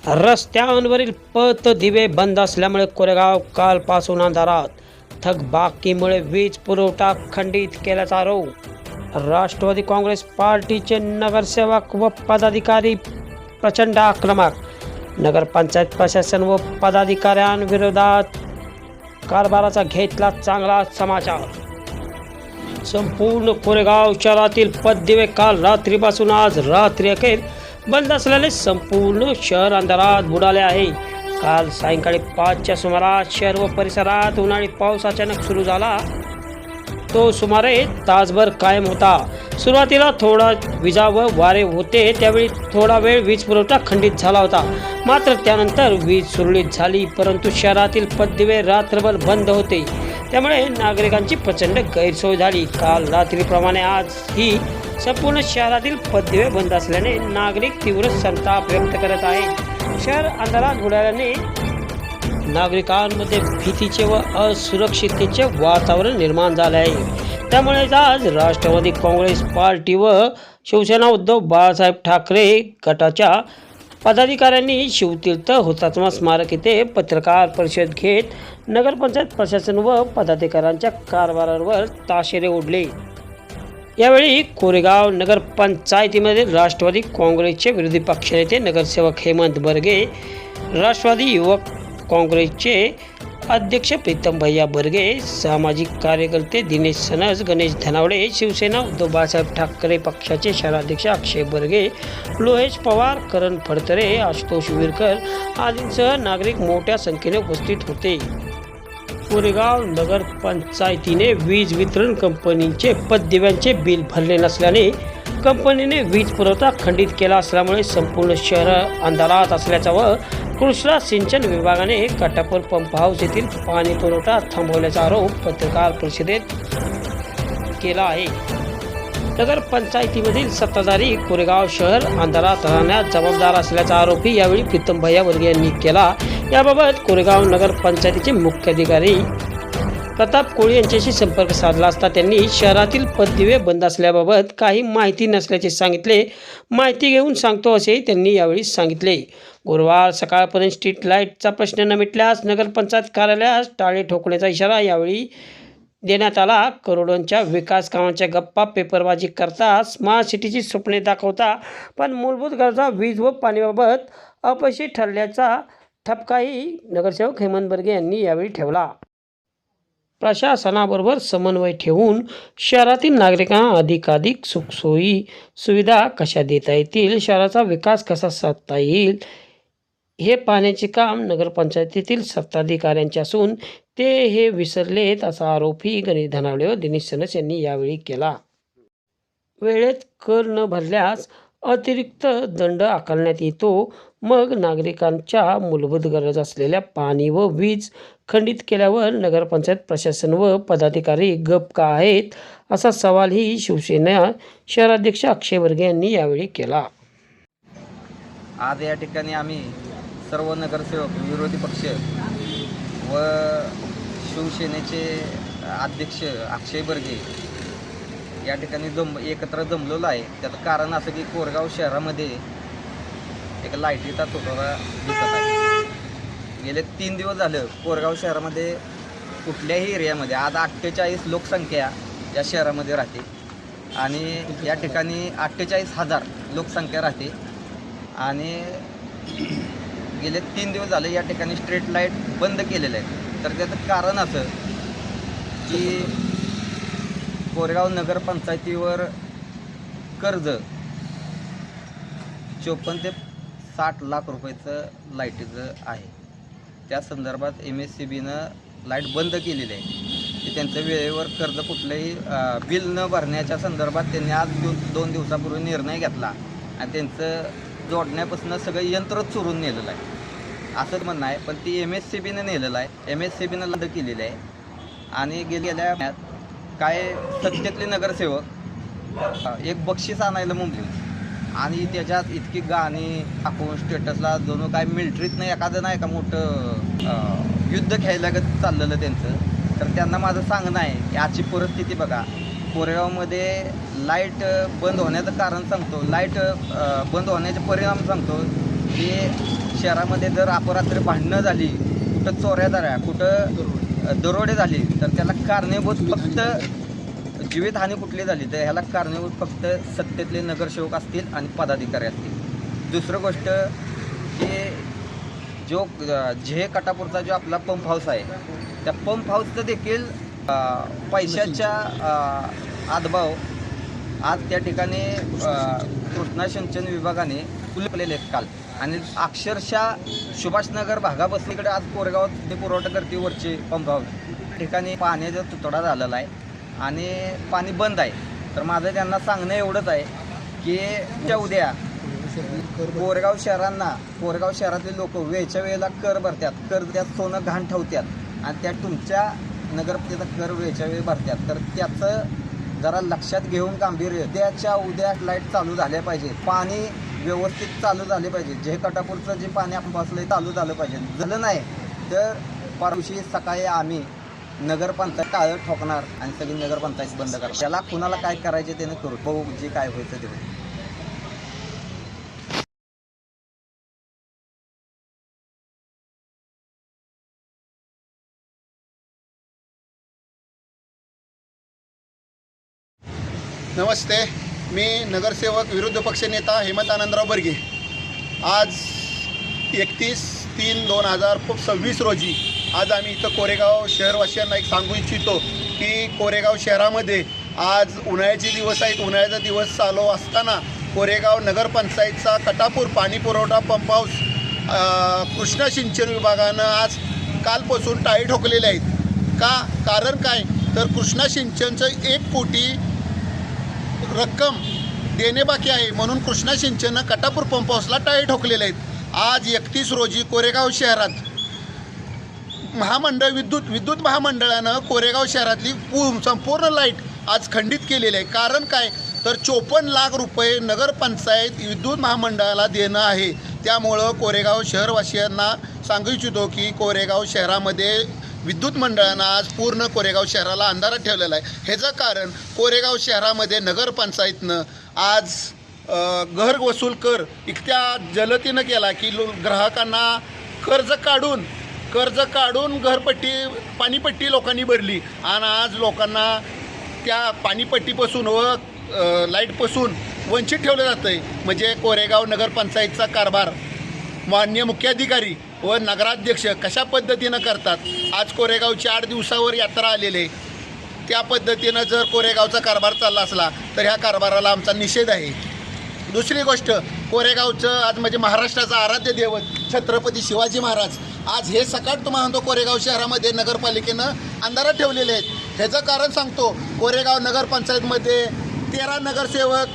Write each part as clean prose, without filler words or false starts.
रस्त्यांवरील पथदिवे बंद असल्यामुळे कोरेगाव कालपासून अंधारात. थकबाकीमुळे वीज पुरवठा खंडित केल्याचा आरोप. राष्ट्रवादी काँग्रेस पार्टीचे नगरसेवक व पदाधिकारी प्रचंड आक्रमक. नगरपंचायत प्रशासन व पदाधिकाऱ्यांविरोधात कारभाराचा घेतला चांगला समाचार. संपूर्ण कोरेगाव शहरातील पथदिवे काल रात्रीपासून आज रात्री अखेर बंद असल्याने संपूर्ण शहर अंधारात बुडाले आहे. काल सायंकाळी 5च्या सुमारास शहर व परिसरात उन्हाळी पाऊस अचानक सुरू झाला. तो सुमारे तासभर कायम होता. सुरुवातीला थोडा विजा व वारे होते, त्यावेळी थोडा वेळ वीज पुरवठा खंडित झाला होता. मात्र त्यानंतर वीज सुरळीत झाली, परंतु शहरातील पथदिवे रात्रभर बंद होते, त्यामुळे नागरिकांची प्रचंड गैरसोय झाली. काल रात्रीप्रमाणे आजही संपूर्ण शहरातील पथदिवे बंद असल्याने नागरिक तीव्र संताप व्यक्त करत आहेत. शहर अंधारात बुडाल्याने नागरिकांमध्ये भीतीचे व असुरक्षिततेचे वातावरण निर्माण झाले आहे. त्यामुळेच आज राष्ट्रवादी काँग्रेस पार्टी व शिवसेना उद्धव बाळासाहेब ठाकरे गटाच्या पदाधिकाऱ्यांनी शिवतीर्थ हुतात्मा स्मारक येथे पत्रकार परिषद घेत नगरपंचायत प्रशासन व पदाधिकाऱ्यांच्या कारभारावर ताशेरे ओढले. यावेळी कोरेगाव नगरपंचायतीमध्ये राष्ट्रवादी काँग्रेसचे विरोधी पक्षनेते नगरसेवक हेमंत बर्गे, राष्ट्रवादी युवक काँग्रेसचे अध्यक्ष प्रीतम भैया बर्गे, सामाजिक कार्यकर्ते दिनेश सनस, गणेश धनावडे, शिवसेना उद्धव बाळासाहेब ठाकरे पक्षाचे शहराध्यक्ष अक्षय बर्गे, लोहेश पवार, करण फडतरे, आशुतोष विरकर आदींसह नागरिक मोठ्या संख्येने उपस्थित होते. कोरेगाव नगरपंचायतीने वीज वितरण कंपनीचे पथदिव्यांचे बिल भरले नसल्याने कंपनीने वीज पुरवठा खंडित केला असल्यामुळे संपूर्ण शहर अंधारात असल्याचा व कृष्णा सिंचन विभागाने काटापूर पंप हाऊस येथील पाणी पुरवठा थांबवल्याचा आरोप पत्रकार परिषदेत केला आहे. नगरपंचायतीमधील सत्ताधारी कोरेगाव शहर अंधारात राहण्यास जबाबदार असल्याचा आरोपही यावेळी प्रीतम भैया वर्गे यांनी केला. याबाबत कोरेगाव नगरपंचायतीचे मुख्याधिकारी प्रताप कोळी यांच्याशी संपर्क साधला असता त्यांनी शहरातील पथदिवे बंद असल्याबाबत काही माहिती नसल्याचे सांगितले. माहिती घेऊन सांगतो असेही त्यांनी यावेळी सांगितले. गुरुवार सकाळपर्यंत स्ट्रीट लाईटचा प्रश्न न मिटल्यास नगरपंचायत कार्यालयास टाळे ठोकण्याचा इशारा यावेळी देण्यात आला. करोडोंच्या विकास कामांच्या गप्पा पेपरबाजी करता, स्मार्ट सिटीची स्वप्ने दाखवता, पण मूलभूत गरजा वीज व पाणीबाबत अपयशी ठरल्याचा ठपकाही नगरसेवक हेमंत बर्गे यांनी यावेळी ठेवला. प्रशासनाबरोबर समन्वय ठेवून शहरातील नागरिकांना अधिकाधिक सुखसोयी सुविधा कशा देता येतील, शहराचा विकास कसा साधता येईल, हे पाहण्याचे काम नगरपंचायतीतील सत्ताधिकाऱ्यांचे असून ते हे विसरलेत असा आरोपही गणेश धनावडे व दिनेश सनस यांनी यावेळी केला. वेळेत कर न भरल्यास अतिरिक्त दंड आकारण्यात येतो. मग नागरिकांच्या मूलभूत गरज असलेल्या पाणी व वीज खंडित केल्यावर नगरपंचायत प्रशासन व पदाधिकारी गप का आहेत, असा सवालही शिवसेना शहराध्यक्ष अक्षय बर्गे यांनी यावेळी केला. आज या ठिकाणी आम्ही सर्व नगरसेवक, विरोधी पक्ष व शिवसेनेचे अध्यक्ष अक्षय बर्गे या ठिकाणी एकत्र जमलेलो आहे. त्याचं कारण असं की कोरेगाव शहरामध्ये एक लाईटीचा तुटवडा दिसत आहे. गेले 3 दिवस झालं कोरेगाव शहरामध्ये कुठल्याही एरियामध्ये आज 48 लोकसंख्या या शहरामध्ये राहते आणि या ठिकाणी 48,000 लोकसंख्या राहते आणि गेले 3 दिवस झाले या ठिकाणी स्ट्रीट लाईट बंद केलेले आहेत. तर त्याचं कारण असं की कोरेगाव नगरपंचायतीवर कर्ज 54 ते 60 लाख रुपयाचं लाईटीचं आहे. त्या संदर्भात MSCBनं लाईट बंद केलेली आहे. की त्यांचं वेळेवर कर्ज कुठलंही बिल न भरण्याच्या संदर्भात त्यांनी आज 2 दिवसापूर्वी निर्णय घेतला आणि त्यांचं जोडण्यापासून सगळं यंत्रच चोरून नेलेलं आहे असं म्हणणं आहे. पण ती MSCBनं नेलेलं आहे. MSCBनं बंद केलेलं आहे आणि गेल्या काय सत्तेतले नगरसेवक एक बक्षीस आणायला मुंबई आणि त्याच्यात इतकी गाणी टाकून स्टेटसला दोन काय मिलिटरीत नाही एखादं नाही का मोठं युद्ध खेळायला चाललेलं त्यांचं. तर त्यांना माझं सांगणं आहे की आजची परिस्थिती बघा. कोरेगावमध्ये लाईट बंद होण्याचं कारण सांगतो, लाईट बंद होण्याचे परिणाम सांगतो की शहरामध्ये जर अपरात्री भांडणं झाली, कुठं चोऱ्या झाल्या, कुठं दरोडे झाले, तर त्याला कारणीभूत फक्त जीवितहानी कुठली झाली तर ह्याला कारणीभूत फक्त सत्तेतले नगरसेवक असतील आणि पदाधिकारी असतील. दुसरं गोष्ट की जो जे कटापूरचा जो आपला पंप हाऊस आहे, त्या पंप हाऊसचं देखील पैशाच्या आदभाव आज त्या ठिकाणी कृष्णा सिंचन विभागाने खुलवलेले आहेत काल. आणि अक्षरशः सुभाषनगर भागापासून इकडे आज कोरेगावात ते पुरवठाकर्ते वरचे पंप हाऊस ठिकाणी पाण्याचा तुटवडा झालेला आहे आणि पाणी बंद आहे. तर माझं त्यांना सांगणं एवढंच आहे की उद्या कोरेगाव शहरातले लोक वेळच्या वेळेला कर भरतात, कर त्यात सोनं घाण ठेवतात आणि त्या तुमच्या नगरपालिकेचा कर वेळच्या वेळी भरतात. तर त्याचं जरा लक्षात घेऊन गांभीर्य उद्या लाईट चालू झाल्या पाहिजे, पाणी व्यवस्थित चालू झाले पाहिजे. जे कटापूरचं जे पाणी आपण बसलं चालू झालं पाहिजे. झालं नाही तर परदिवशी सकाळी आम्ही नगरपंचायत टाळं ठोकणार आणि सगळी नगरपंचायत बंद करणार. त्याला कुणाला काय करायचे त्याने करू, बघू जे काय व्हायचं ते होईल. नमस्ते, मी नगरसेवक विरोधी पक्षनेता हेमंत आनंदराव बर्गे. आज 31/3/2026 रोजी आज आम्ही इथं कोरेगाव शहरवासियांना एक सांगू इच्छितो की कोरेगाव शहरामध्ये आज उन्हाळ्याचे दिवस आहेत. उन्हाळ्याचा दिवस चालू असताना कोरेगाव नगरपंचायतचा कटापूर पाणी पुरवठा पंप हाऊस कृष्णा सिंचन विभागानं आज कालपासून टाळी ठोकलेले आहेत. कारण काय तर कृष्णा सिंचनचं 1 कोटी रक्कम देणे बाकी आहे म्हणून कृष्णा सिंचननं कटापूर पंप हाऊसला टाळे ठोकलेले आहेत. आज 31 रोजी कोरेगाव शहरात विद्युत महामंडळानं कोरेगाव शहरातली संपूर्ण लाईट आज खंडित केलेली आहे. कारण काय तर 54 लाख रुपये नगरपंचायत विद्युत महामंडळाला देणं आहे. त्यामुळं कोरेगाव शहरवासियांना सांगू इच्छितो की कोरेगाव शहरामध्ये विद्युत मंडळानं आज पूर्ण कोरेगाव शहराला अंधारात ठेवलेला आहे. ह्याचं कारण कोरेगाव शहरामध्ये नगरपंचायतनं आज घर वसूल कर इतक्या जलतीनं केला की ग्राहकांना कर्ज काढून पाणीपट्टी लोकांनी भरली आणि आज लोकांना त्या पाणीपट्टीपासून व लाईटपासून वंचित ठेवलं जातं आहे. म्हणजे कोरेगाव नगरपंचायतचा कारभार माननीय मुख्याधिकारी व नगराध्यक्ष कशा पद्धतीनं करतात. आज कोरेगावची 8 दिवसावर यात्रा आलेली आहे. त्या पद्धतीनं जर कोरेगावचा कारभार चालला असला तर ह्या कारभाराला आमचा निषेध आहे. दुसरी गोष्ट, कोरेगावचं आज म्हणजे महाराष्ट्राचा आराध्य दैवत छत्रपती शिवाजी महाराज आज हे सकाळ तुम्हाला म्हणतो कोरेगाव शहरामध्ये नगरपालिकेनं अंधारात ठेवलेले आहेत. ह्याचं कारण सांगतो, कोरेगाव नगरपंचायतमध्ये 13 नगरसेवक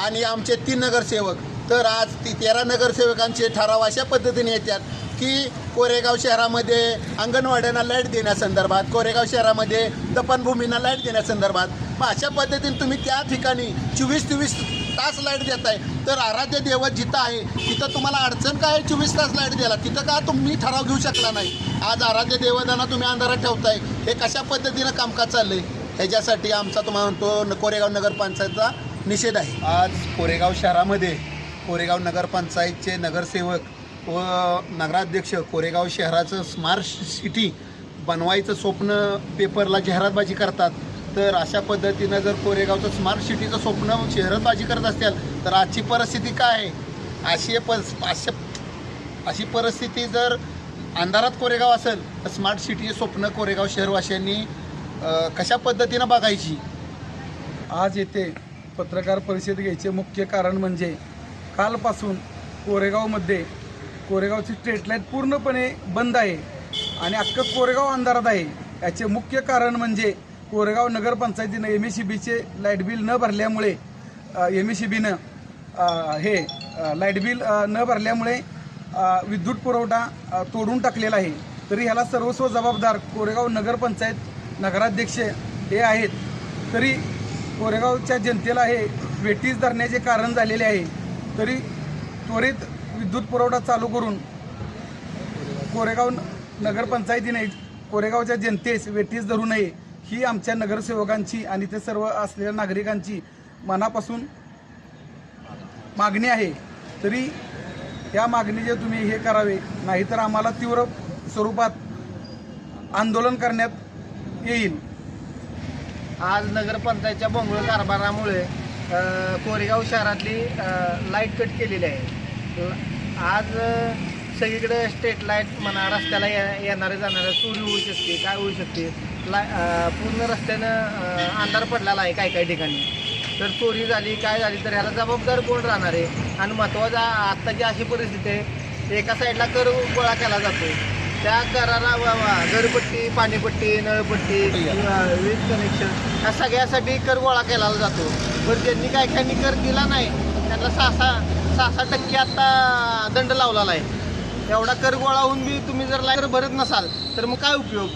आणि आमचे 3 नगरसेवक. तर आज 13 नगरसेवकांचे ठराव अशा पद्धतीने येतात की कोरेगाव शहरामध्ये अंगणवाड्यांना लाईट देण्यासंदर्भात, कोरेगाव शहरामध्ये दफनभूमींना लाईट देण्यासंदर्भात. मग अशा पद्धतीने तुम्ही त्या ठिकाणी 24-24 तास लाईट देताय. तर आराध्य दैवत जिथं आहे तिथं तुम्हाला अडचण काय 24 तास लाईट द्यायला, तिथं का तुम्ही ठराव घेऊ शकला नाही. आज आराध्य दैवतांना तुम्ही अंधारात ठेवताय. हे कशा पद्धतीनं कामकाज चाललंय ह्याच्यासाठी आमचा तुम्हाला म्हणतो कोरेगाव नगरपंचायतचा निषेध आहे. आज कोरेगाव शहरामध्ये कोरेगाव नगरपंचायतचे नगरसेवक व नगराध्यक्ष कोरेगाव शहराचं स्मार्ट सिटी बनवायचं स्वप्न पेपरला जाहिरातबाजी करतात. तर अशा पद्धतीनं जर कोरेगावचं स्मार्ट सिटीचं स्वप्न जाहिरातबाजी करत असतील तर आजची परिस्थिती काय आहे. अशी परिस्थिती जर अंधारात कोरेगाव असेल तर स्मार्ट सिटीचे स्वप्न कोरेगाव शहरवासियांनी कशा पद्धतीनं बघायची. आज येथे पत्रकार परिषद घ्यायचे मुख्य कारण म्हणजे कालपासून कोरेगावची स्ट्रीट लाईट पूर्णपणे बंद आहे आणि अख्खं कोरेगाव अंधारात आहे. याचे मुख्य कारण म्हणजे कोरेगाव नगरपंचायतीनं MECBचे लाईट बिल न भरल्यामुळे MECBनं लाईट बिल न भरल्यामुळे विद्युत पुरवठा तोडून टाकलेला आहे. तरी ह्याला सर्वस्व जबाबदार कोरेगाव नगरपंचायत नगराध्यक्ष हे आहेत. तरी कोरेगावच्या जनतेला हे वेठीस धरण्याचे कारण झालेले आहे. तरी त्वरित विद्युत पुरवठा चालू करून कोरेगाव नगरपंचायतीने कोरेगावच्या जनतेस वेठीस धरू नये ही आमच्या नगरसेवकांची आणि ते सर्व असलेल्या नागरिकांची मनापासून मागणी आहे. तरी त्या मागणीचे तुम्ही हे करावे, नाहीतर आम्हाला तीव्र स्वरूपात आंदोलन करण्यात येईल. आज नगरपंचायतच्या बोंगळ कारभारामुळे कोरेगाव शहरातली लाईट कट केलेली आहे. आज सगळीकडे स्ट्रीट लाईट म्हणा, रस्त्याला येणारे जाणारे चोरी होऊ शकते, काय होऊ शकते. पूर्ण रस्त्यानं अंधार पडलेला आहे काही ठिकाणी. तर चोरी झाली, काय झाली तर ह्याला जबाबदार कोण राहणार आहे. आणि महत्त्वाचा आत्ताची अशी परिस्थिती आहे, एका साईडला कर गोळा केला जातो, त्या कराला घरपट्टी, पाणीपट्टी, नळपट्टी, वीज कनेक्शन ह्या सगळ्यासाठी कर गोळा केला जातो. पण ज्यांनी काही कर दिला नाही त्यांना 6% आता दंड लावलेला आहे. एवढा कर गोळा होऊन बी तुम्ही जर लाईट भरत नसाल तर मग काय उपयोग.